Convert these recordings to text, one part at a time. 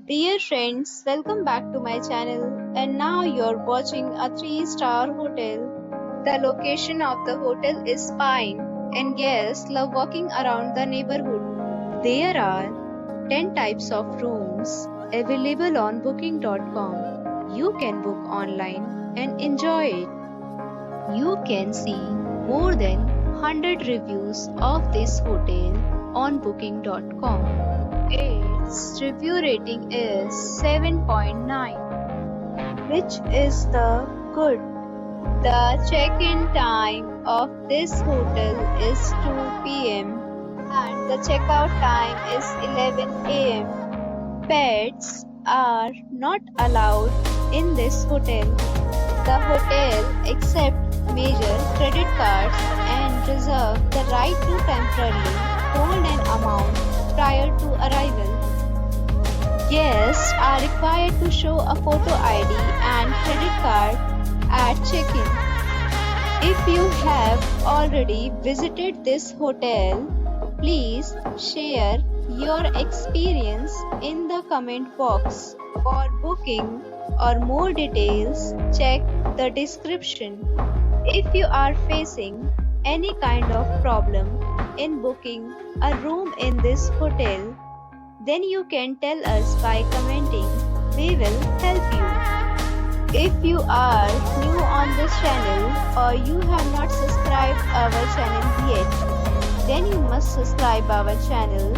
Dear friends, welcome back to my channel, and now you're watching a 3-star hotel. The location of the hotel is fine and guests love walking around the neighborhood. There are 10 types of rooms available on booking.com. You can book online and enjoy it. You can see more than 100 reviews of this hotel on booking.com. Its review rating is 7.9, which is the good. The check-in time of this hotel is 2 p.m. and the checkout time is 11 a.m. Pets are not allowed in this hotel. The hotel accepts major credit cards and reserves the right to temporarily hold an amount prior to arrival. Guests are required to show a photo ID and credit card at check-in. If you have already visited this hotel, please share your experience in the comment box. For booking or more details, check the description. If you are facing any kind of problem in booking a room in this hotel, then you can tell us by commenting. We will help you. If you are new on this channel or you have not subscribed our channel yet, then you must subscribe our channel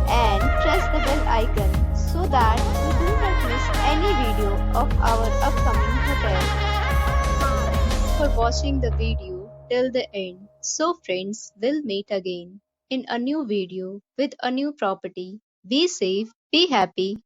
and press the bell icon so that you do not miss any video of our upcoming hotel. Thanks for watching the video till the end. So friends, we'll meet again in a new video with a new property. Be safe, be happy.